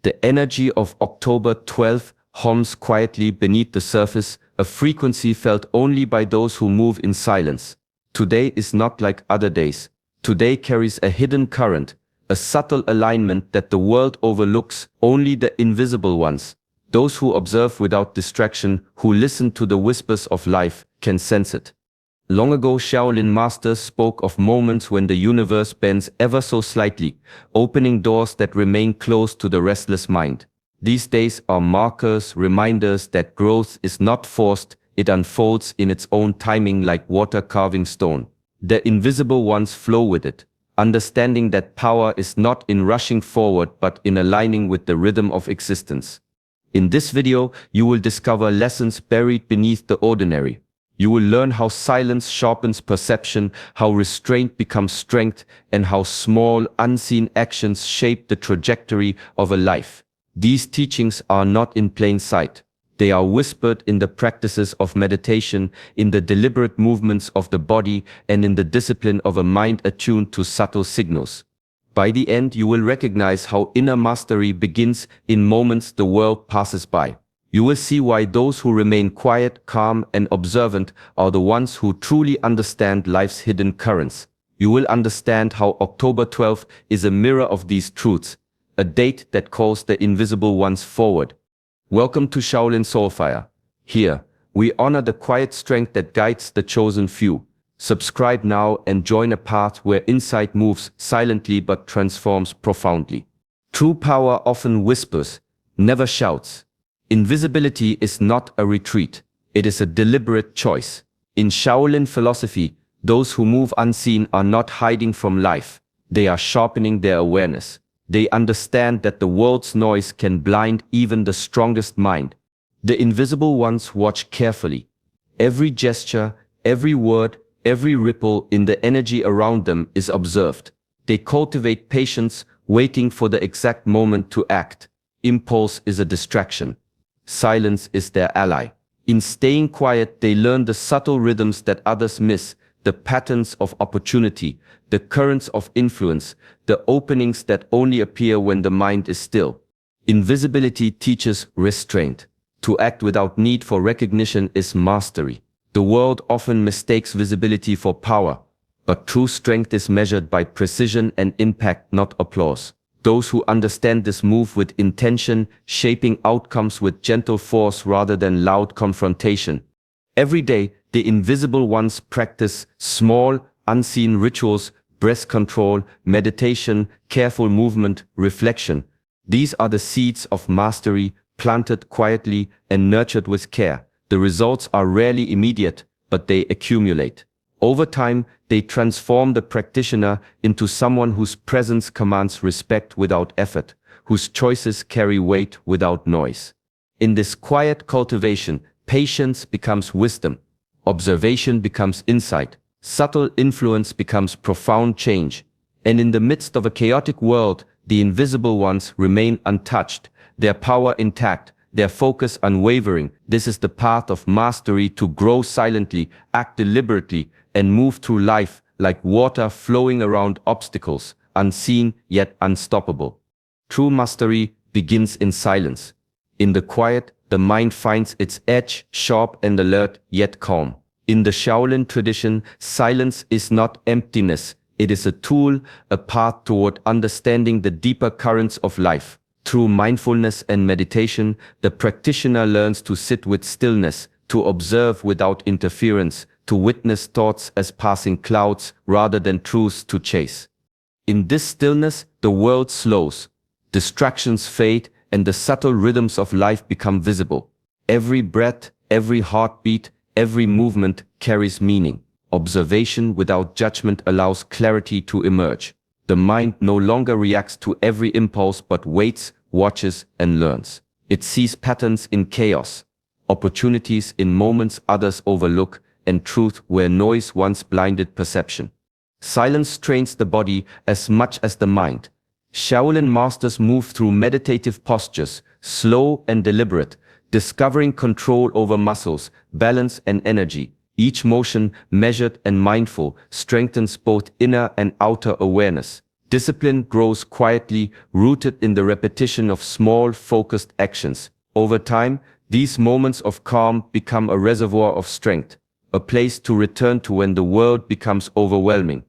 The energy of October 12th hums quietly beneath the surface, a frequency felt only by those who move in silence. Today is not like other days. Today carries a hidden current, a subtle alignment that the world overlooks. Only the invisible ones, those who observe without distraction, who listen to the whispers of life, can sense it. Long ago, Shaolin masters spoke of moments when the universe bends ever so slightly, opening doors that remain closed to the restless mind. These days are markers, reminders that growth is not forced, it unfolds in its own timing like water carving stone. The invisible ones flow with it, understanding that power is not in rushing forward but in aligning with the rhythm of existence. In this video, you will discover lessons buried beneath the ordinary. You will learn how silence sharpens perception, how restraint becomes strength, and how small, unseen actions shape the trajectory of a life. These teachings are not in plain sight. They are whispered in the practices of meditation, in the deliberate movements of the body, and in the discipline of a mind attuned to subtle signals. By the end, you will recognize how inner mastery begins in moments the world passes by. You will see why those who remain quiet, calm, and observant are the ones who truly understand life's hidden currents. You will understand how October 12th is a mirror of these truths, a date that calls the invisible ones forward. Welcome to Shaolin Soulfire. Here, we honor the quiet strength that guides the chosen few. Subscribe now and join a path where insight moves silently but transforms profoundly. True power often whispers, never shouts. Invisibility is not a retreat, it is a deliberate choice. In Shaolin philosophy, those who move unseen are not hiding from life, they are sharpening their awareness. They understand that the world's noise can blind even the strongest mind. The invisible ones watch carefully. Every gesture, every word, every ripple in the energy around them is observed. They cultivate patience, waiting for the exact moment to act. Impulse is a distraction. Silence is their ally. In staying quiet, they learn the subtle rhythms that others miss, the patterns of opportunity, the currents of influence, the openings that only appear when the mind is still. Invisibility teaches restraint. To act without need for recognition is mastery. The world often mistakes visibility for power, but true strength is measured by precision and impact, not applause. Those who understand this move with intention, shaping outcomes with gentle force rather than loud confrontation. Every day, the invisible ones practice small, unseen rituals, breath control, meditation, careful movement, reflection. These are the seeds of mastery, planted quietly and nurtured with care. The results are rarely immediate, but they accumulate. Over time, they transform the practitioner into someone whose presence commands respect without effort, whose choices carry weight without noise. In this quiet cultivation, patience becomes wisdom, observation becomes insight, subtle influence becomes profound change. And in the midst of a chaotic world, the invisible ones remain untouched, their power intact, their focus unwavering. This is the path of mastery: to grow silently, act deliberately, and move through life like water flowing around obstacles, unseen yet unstoppable. True mastery begins in silence. In the quiet, the mind finds its edge, sharp and alert, yet calm. In the Shaolin tradition, silence is not emptiness, it is a tool, a path toward understanding the deeper currents of life. Through mindfulness and meditation, the practitioner learns to sit with stillness, to observe without interference, to witness thoughts as passing clouds rather than truths to chase. In this stillness, the world slows, distractions fade, and the subtle rhythms of life become visible. Every breath, every heartbeat, every movement carries meaning. Observation without judgment allows clarity to emerge. The mind no longer reacts to every impulse but waits, watches, and learns. It sees patterns in chaos, opportunities in moments others overlook, and truth where noise once blinded perception. Silence trains the body as much as the mind. Shaolin masters move through meditative postures, slow and deliberate, discovering control over muscles, balance and energy. Each motion, measured and mindful, strengthens both inner and outer awareness. Discipline grows quietly, rooted in the repetition of small, focused actions. Over time, these moments of calm become a reservoir of strength, a place to return to when the world becomes overwhelming.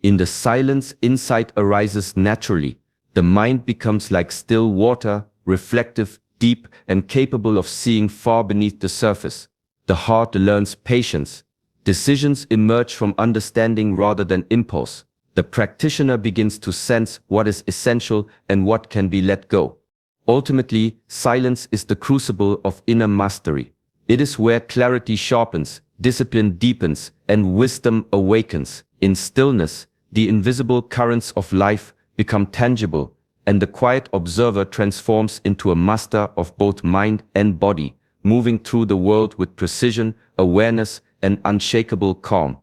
In the silence, insight arises naturally. The mind becomes like still water, reflective, deep, and capable of seeing far beneath the surface. The heart learns patience. Decisions emerge from understanding rather than impulse. The practitioner begins to sense what is essential and what can be let go. Ultimately, silence is the crucible of inner mastery. It is where clarity sharpens, discipline deepens, and wisdom awakens. In stillness, the invisible currents of life become tangible, and the quiet observer transforms into a master of both mind and body, moving through the world with precision, awareness, and unshakable calm.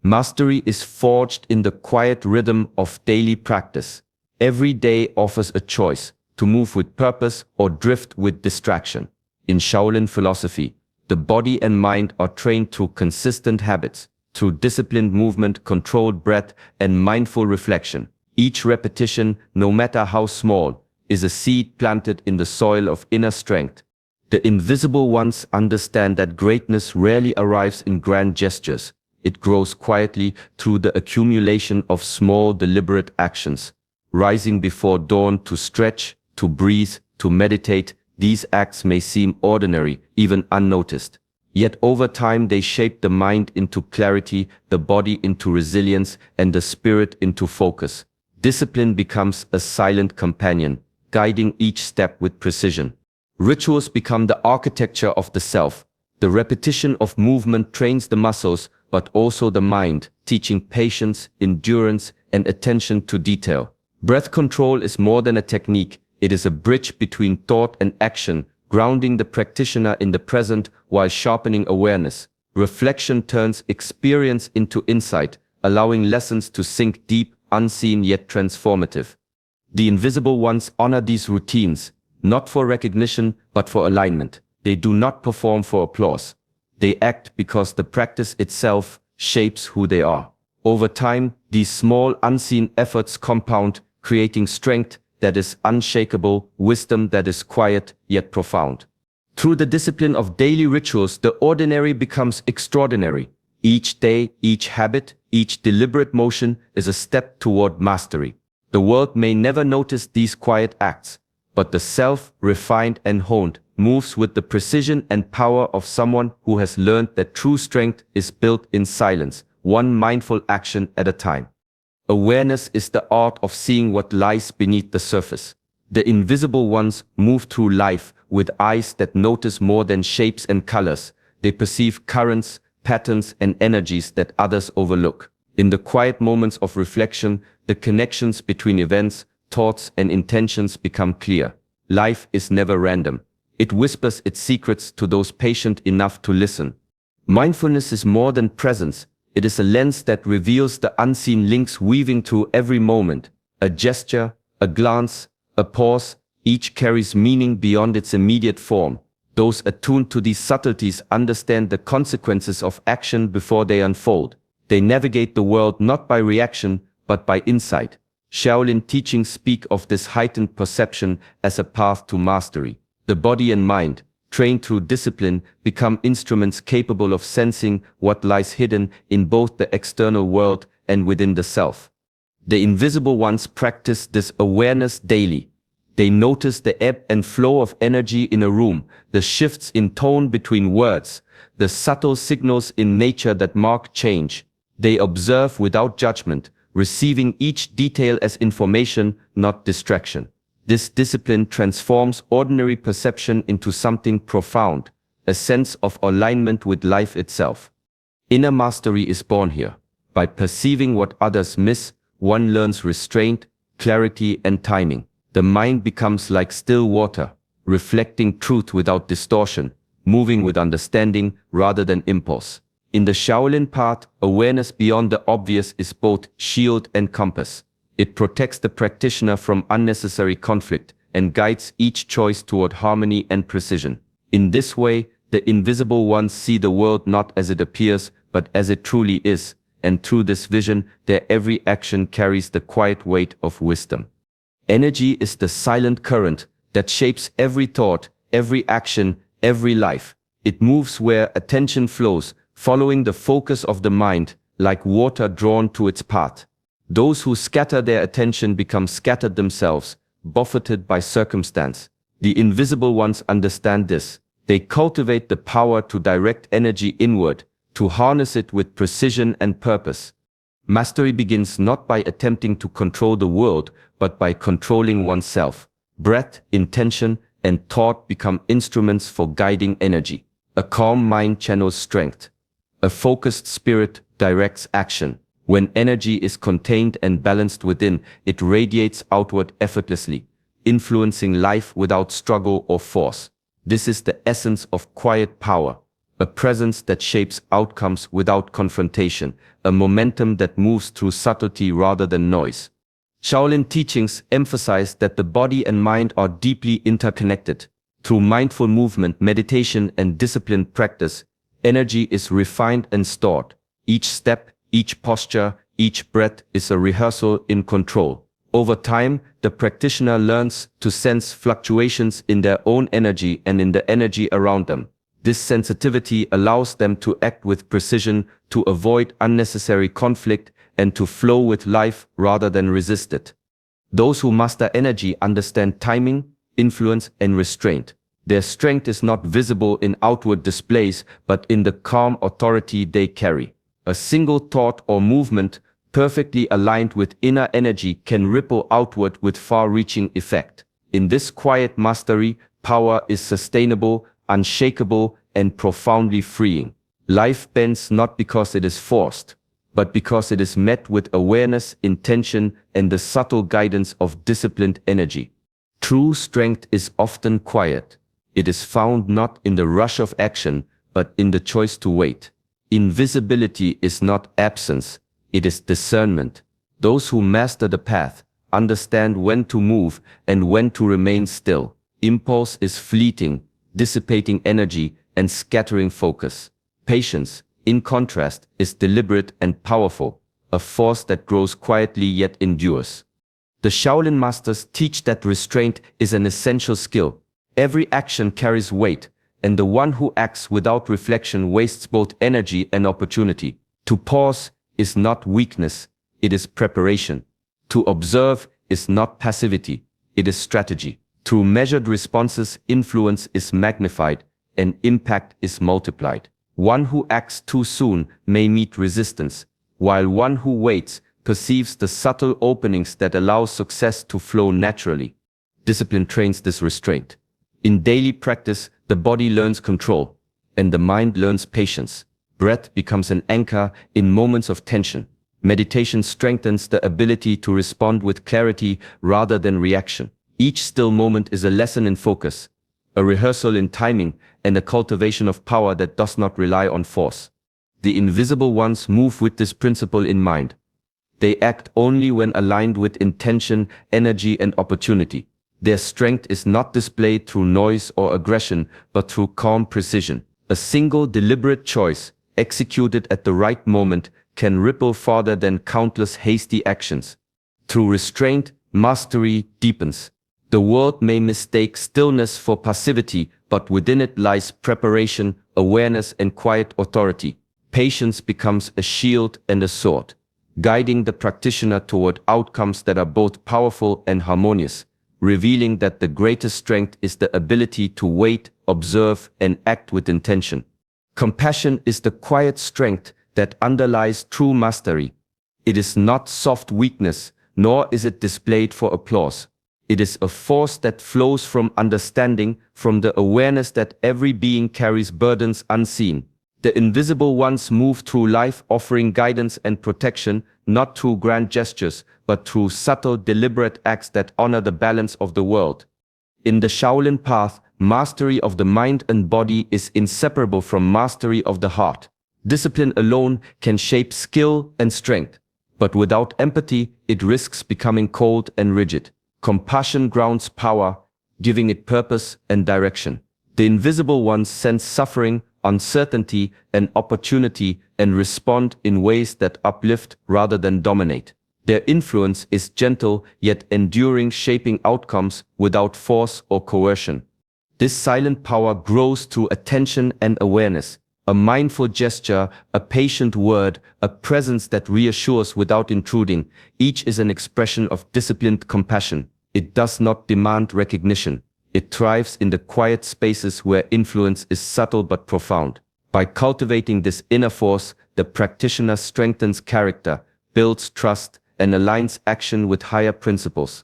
Mastery is forged in the quiet rhythm of daily practice. Every day offers a choice to move with purpose or drift with distraction. In Shaolin philosophy, the body and mind are trained through consistent habits, through disciplined movement, controlled breath, and mindful reflection. Each repetition, no matter how small, is a seed planted in the soil of inner strength. The invisible ones understand that greatness rarely arrives in grand gestures. It grows quietly through the accumulation of small, deliberate actions. Rising before dawn to stretch, to breathe, to meditate, these acts may seem ordinary, even unnoticed. Yet over time they shape the mind into clarity, the body into resilience, and the spirit into focus. Discipline becomes a silent companion, guiding each step with precision. Rituals become the architecture of the self. The repetition of movement trains the muscles, but also the mind, teaching patience, endurance, and attention to detail. Breath control is more than a technique. It is a bridge between thought and action, grounding the practitioner in the present while sharpening awareness. Reflection turns experience into insight, allowing lessons to sink deep, unseen yet transformative. The invisible ones honor these routines, not for recognition, but for alignment. They do not perform for applause. They act because the practice itself shapes who they are. Over time, these small, unseen efforts compound, creating strength that is unshakable, wisdom that is quiet yet profound. Through the discipline of daily rituals, the ordinary becomes extraordinary. Each day, each habit, each deliberate motion is a step toward mastery. The world may never notice these quiet acts, but the self, refined and honed, moves with the precision and power of someone who has learned that true strength is built in silence, one mindful action at a time. Awareness is the art of seeing what lies beneath the surface. The invisible ones move through life with eyes that notice more than shapes and colors. They perceive currents, patterns, and energies that others overlook. In the quiet moments of reflection, the connections between events, thoughts, and intentions become clear. Life is never random. It whispers its secrets to those patient enough to listen. Mindfulness is more than presence. It is a lens that reveals the unseen links weaving through every moment. A gesture, a glance, a pause, each carries meaning beyond its immediate form. Those attuned to these subtleties understand the consequences of action before they unfold. They navigate the world not by reaction, but by insight. Shaolin teachings speak of this heightened perception as a path to mastery. The body and mind, trained through discipline, become instruments capable of sensing what lies hidden in both the external world and within the self. The invisible ones practice this awareness daily. They notice the ebb and flow of energy in a room, the shifts in tone between words, the subtle signals in nature that mark change. They observe without judgment, receiving each detail as information, not distraction. This discipline transforms ordinary perception into something profound, a sense of alignment with life itself. Inner mastery is born here. By perceiving what others miss, one learns restraint, clarity, and timing. The mind becomes like still water, reflecting truth without distortion, moving with understanding rather than impulse. In the Shaolin path, awareness beyond the obvious is both shield and compass. It protects the practitioner from unnecessary conflict and guides each choice toward harmony and precision. In this way, the invisible ones see the world not as it appears, but as it truly is, and through this vision, their every action carries the quiet weight of wisdom. Energy is the silent current that shapes every thought, every action, every life. It moves where attention flows, following the focus of the mind, like water drawn to its path. Those who scatter their attention become scattered themselves, buffeted by circumstance. The invisible ones understand this. They cultivate the power to direct energy inward, to harness it with precision and purpose. Mastery begins not by attempting to control the world, but by controlling oneself. Breath, intention, and thought become instruments for guiding energy. A calm mind channels strength. A focused spirit directs action. When energy is contained and balanced within, it radiates outward effortlessly, influencing life without struggle or force. This is the essence of quiet power, a presence that shapes outcomes without confrontation, a momentum that moves through subtlety rather than noise. Shaolin teachings emphasize that the body and mind are deeply interconnected. Through mindful movement, meditation, and disciplined practice, energy is refined and stored. Each step, each posture, each breath is a rehearsal in control. Over time, the practitioner learns to sense fluctuations in their own energy and in the energy around them. This sensitivity allows them to act with precision, to avoid unnecessary conflict, and to flow with life rather than resist it. Those who master energy understand timing, influence, and restraint. Their strength is not visible in outward displays, but in the calm authority they carry. A single thought or movement, perfectly aligned with inner energy, can ripple outward with far-reaching effect. In this quiet mastery, power is sustainable, unshakable, and profoundly freeing. Life bends not because it is forced, but because it is met with awareness, intention, and the subtle guidance of disciplined energy. True strength is often quiet. It is found not in the rush of action, but in the choice to wait. Invisibility is not absence, it is discernment. Those who master the path understand when to move and when to remain still. Impulse is fleeting, dissipating energy and scattering focus. Patience, in contrast, is deliberate and powerful, a force that grows quietly yet endures. The Shaolin masters teach that restraint is an essential skill. Every action carries weight, and the one who acts without reflection wastes both energy and opportunity. To pause is not weakness, it is preparation. To observe is not passivity, it is strategy. Through measured responses, influence is magnified and impact is multiplied. One who acts too soon may meet resistance, while one who waits perceives the subtle openings that allow success to flow naturally. Discipline trains this restraint. In daily practice, the body learns control, and the mind learns patience. Breath becomes an anchor in moments of tension. Meditation strengthens the ability to respond with clarity rather than reaction. Each still moment is a lesson in focus, a rehearsal in timing, and a cultivation of power that does not rely on force. The invisible ones move with this principle in mind. They act only when aligned with intention, energy, and opportunity. Their strength is not displayed through noise or aggression, but through calm precision. A single deliberate choice, executed at the right moment, can ripple farther than countless hasty actions. Through restraint, mastery deepens. The world may mistake stillness for passivity, but within it lies preparation, awareness, and quiet authority. Patience becomes a shield and a sword, guiding the practitioner toward outcomes that are both powerful and harmonious, revealing that the greatest strength is the ability to wait, observe, and act with intention. Compassion is the quiet strength that underlies true mastery. It is not soft weakness, nor is it displayed for applause. It is a force that flows from understanding, from the awareness that every being carries burdens unseen. The invisible ones move through life offering guidance and protection, not through grand gestures, but through subtle, deliberate acts that honor the balance of the world. In the Shaolin path, mastery of the mind and body is inseparable from mastery of the heart. Discipline alone can shape skill and strength, but without empathy, it risks becoming cold and rigid. Compassion grounds power, giving it purpose and direction. The invisible ones sense suffering, uncertainty, and opportunity and respond in ways that uplift rather than dominate. Their influence is gentle yet enduring, shaping outcomes without force or coercion. This silent power grows through attention and awareness, a mindful gesture, a patient word, a presence that reassures without intruding. Each is an expression of disciplined compassion. It does not demand recognition. It thrives in the quiet spaces where influence is subtle but profound. By cultivating this inner force, the practitioner strengthens character, builds trust, and aligns action with higher principles.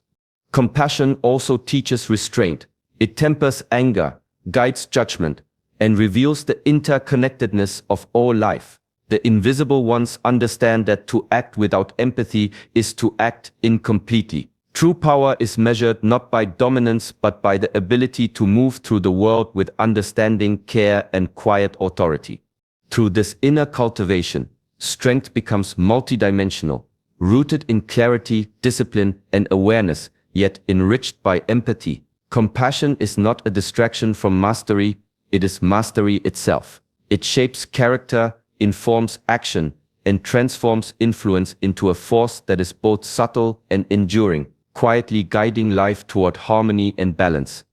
Compassion also teaches restraint. It tempers anger, guides judgment, and reveals the interconnectedness of all life. The invisible ones understand that to act without empathy is to act incompletely. True power is measured not by dominance but by the ability to move through the world with understanding, care, and quiet authority. Through this inner cultivation, strength becomes multidimensional, rooted in clarity, discipline, and awareness, yet enriched by empathy. Compassion is not a distraction from mastery, it is mastery itself. It shapes character, informs action, and transforms influence into a force that is both subtle and enduring, quietly guiding life toward harmony and balance.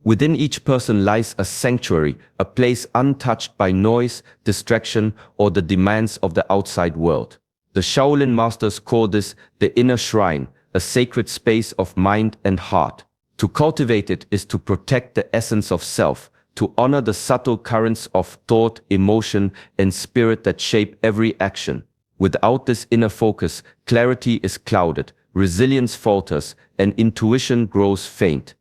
Within each person lies a sanctuary, a place untouched by noise, distraction, or the demands of the outside world. The Shaolin masters call this the inner shrine, a sacred space of mind and heart. To cultivate it is to protect the essence of self, to honor the subtle currents of thought, emotion, and spirit that shape every action. Without this inner focus, clarity is clouded, resilience falters, and intuition grows faint.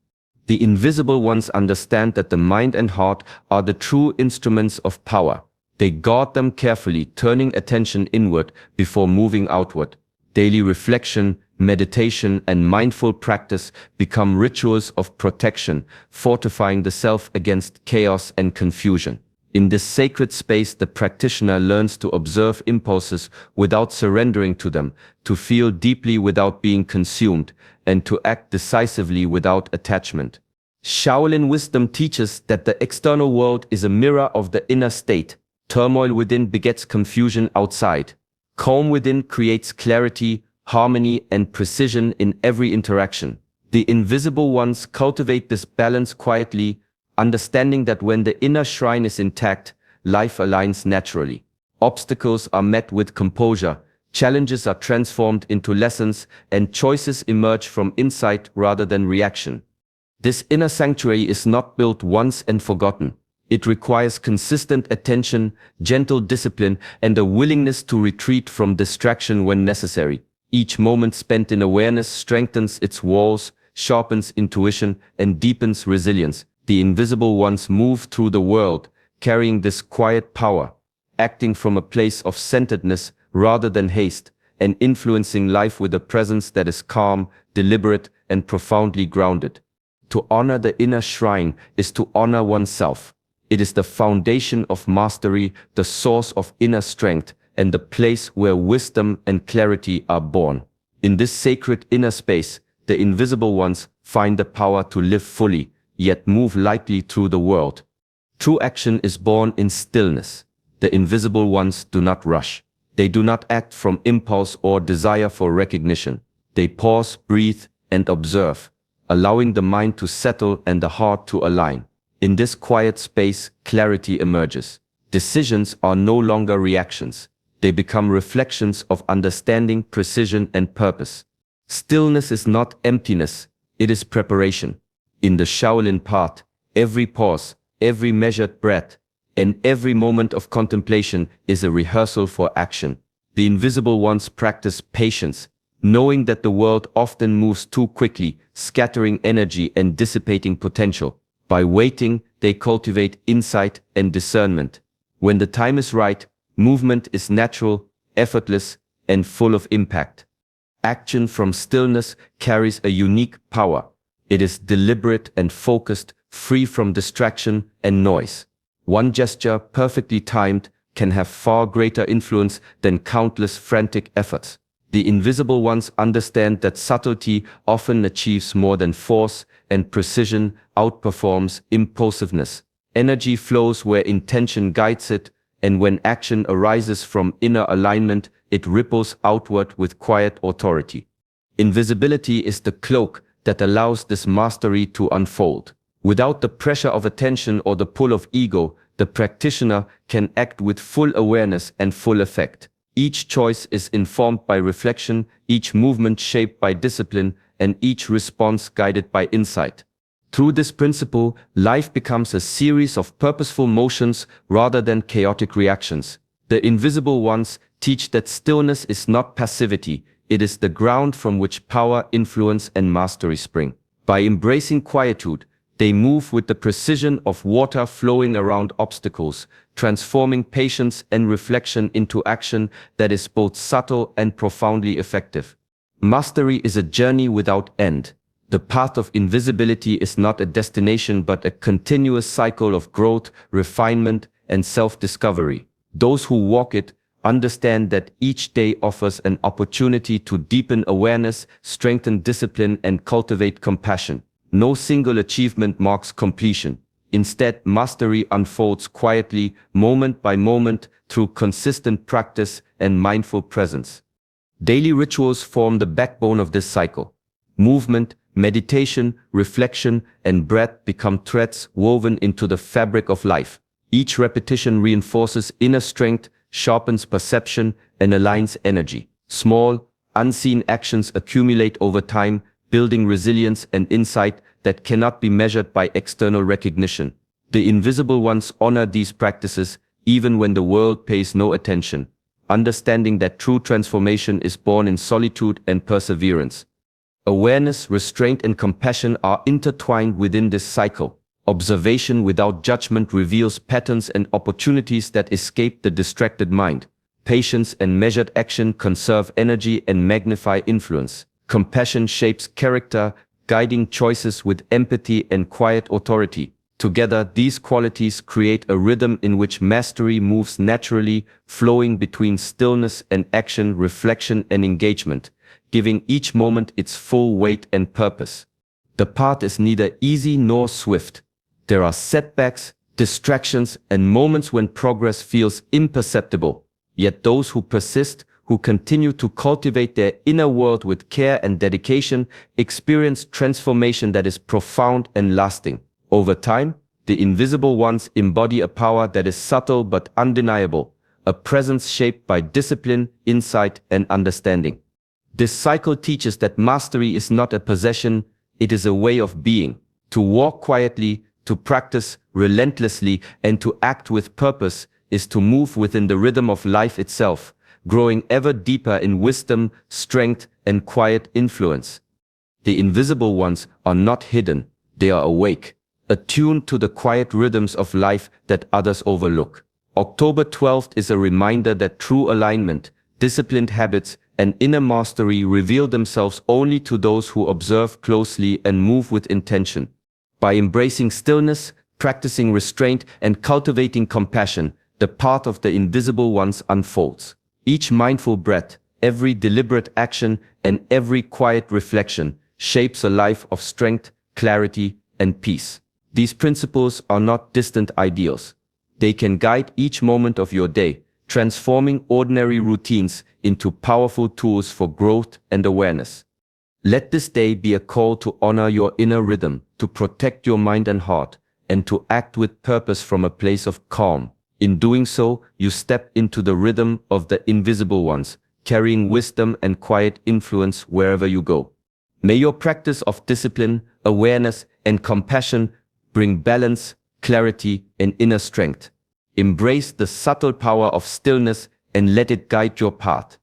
The invisible ones understand that the mind and heart are the true instruments of power. They guard them carefully, turning attention inward before moving outward. Daily reflection, meditation, and mindful practice become rituals of protection, fortifying the self against chaos and confusion. In this sacred space, the practitioner learns to observe impulses without surrendering to them, to feel deeply without being consumed, and to act decisively without attachment. Shaolin wisdom teaches that the external world is a mirror of the inner state. Turmoil within begets confusion outside. Calm within creates clarity, harmony, and precision in every interaction. The invisible ones cultivate this balance quietly, understanding that when the inner shrine is intact, life aligns naturally. Obstacles are met with composure, challenges are transformed into lessons, and choices emerge from insight rather than reaction. This inner sanctuary is not built once and forgotten. It requires consistent attention, gentle discipline, and a willingness to retreat from distraction when necessary. Each moment spent in awareness strengthens its walls, sharpens intuition, and deepens resilience. The invisible ones move through the world, carrying this quiet power, acting from a place of centeredness rather than haste, and influencing life with a presence that is calm, deliberate, and profoundly grounded. To honor the inner shrine is to honor oneself. It is the foundation of mastery, the source of inner strength, and the place where wisdom and clarity are born. In this sacred inner space, the invisible ones find the power to live fully, yet move lightly through the world. True action is born in stillness. The invisible ones do not rush. They do not act from impulse or desire for recognition. They pause, breathe, and observe, allowing the mind to settle and the heart to align. In this quiet space, clarity emerges. Decisions are no longer reactions. They become reflections of understanding, precision, and purpose. Stillness is not emptiness, it is preparation. In the Shaolin path, every pause, every measured breath, and every moment of contemplation is a rehearsal for action. The invisible ones practice patience, knowing that the world often moves too quickly, scattering energy and dissipating potential. By waiting, they cultivate insight and discernment. When the time is right, movement is natural, effortless, and full of impact. Action from stillness carries a unique power. It is deliberate and focused, free from distraction and noise. One gesture, perfectly timed, can have far greater influence than countless frantic efforts. The invisible ones understand that subtlety often achieves more than force, and precision outperforms impulsiveness. Energy flows where intention guides it, and when action arises from inner alignment, it ripples outward with quiet authority. Invisibility is the cloak that allows this mastery to unfold. Without the pressure of attention or the pull of ego, the practitioner can act with full awareness and full effect. Each choice is informed by reflection, each movement shaped by discipline, and each response guided by insight. Through this principle, life becomes a series of purposeful motions rather than chaotic reactions. The invisible ones teach that stillness is not passivity, it is the ground from which power, influence, and mastery spring. By embracing quietude, they move with the precision of water flowing around obstacles, transforming patience and reflection into action that is both subtle and profoundly effective. Mastery is a journey without end. The path of invisibility is not a destination but a continuous cycle of growth, refinement, and self-discovery. Those who walk it understand that each day offers an opportunity to deepen awareness, strengthen discipline, and cultivate compassion. No single achievement marks completion. Instead, mastery unfolds quietly, moment by moment, through consistent practice and mindful presence. Daily rituals form the backbone of this cycle. Movement, meditation, reflection, and breath become threads woven into the fabric of life. Each repetition reinforces inner strength, sharpens perception, and aligns energy. Small, unseen actions accumulate over time, building resilience and insight that cannot be measured by external recognition. The invisible ones honor these practices even when the world pays no attention, understanding that true transformation is born in solitude and perseverance. Awareness, restraint, and compassion are intertwined within this cycle. Observation without judgment reveals patterns and opportunities that escape the distracted mind. Patience and measured action conserve energy and magnify influence. Compassion shapes character, guiding choices with empathy and quiet authority. Together, these qualities create a rhythm in which mastery moves naturally, flowing between stillness and action, reflection and engagement, giving each moment its full weight and purpose. The path is neither easy nor swift. There are setbacks, distractions, and moments when progress feels imperceptible. Yet those who persist, who continue to cultivate their inner world with care and dedication, experience transformation that is profound and lasting. Over time, the invisible ones embody a power that is subtle but undeniable, a presence shaped by discipline, insight, and understanding. This cycle teaches that mastery is not a possession, it is a way of being. To walk quietly, to practice relentlessly, and to act with purpose is to move within the rhythm of life itself, growing ever deeper in wisdom, strength, and quiet influence. The invisible ones are not hidden, they are awake, attuned to the quiet rhythms of life that others overlook. October 12th is a reminder that true alignment, disciplined habits, and inner mastery reveal themselves only to those who observe closely and move with intention. By embracing stillness, practicing restraint, and cultivating compassion, the path of the invisible ones unfolds. Each mindful breath, every deliberate action, and every quiet reflection shapes a life of strength, clarity, and peace. These principles are not distant ideals. They can guide each moment of your day, transforming ordinary routines into powerful tools for growth and awareness. Let this day be a call to honor your inner rhythm, to protect your mind and heart, and to act with purpose from a place of calm. In doing so, you step into the rhythm of the invisible ones, carrying wisdom and quiet influence wherever you go. May your practice of discipline, awareness, and compassion bring balance, clarity, and inner strength. Embrace the subtle power of stillness and let it guide your path.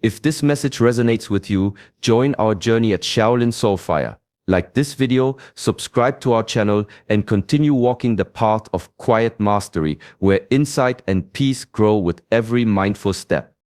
If this message resonates with you, join our journey at Shaolin Soulfire. Like this video, subscribe to our channel, and continue walking the path of quiet mastery, where insight and peace grow with every mindful step.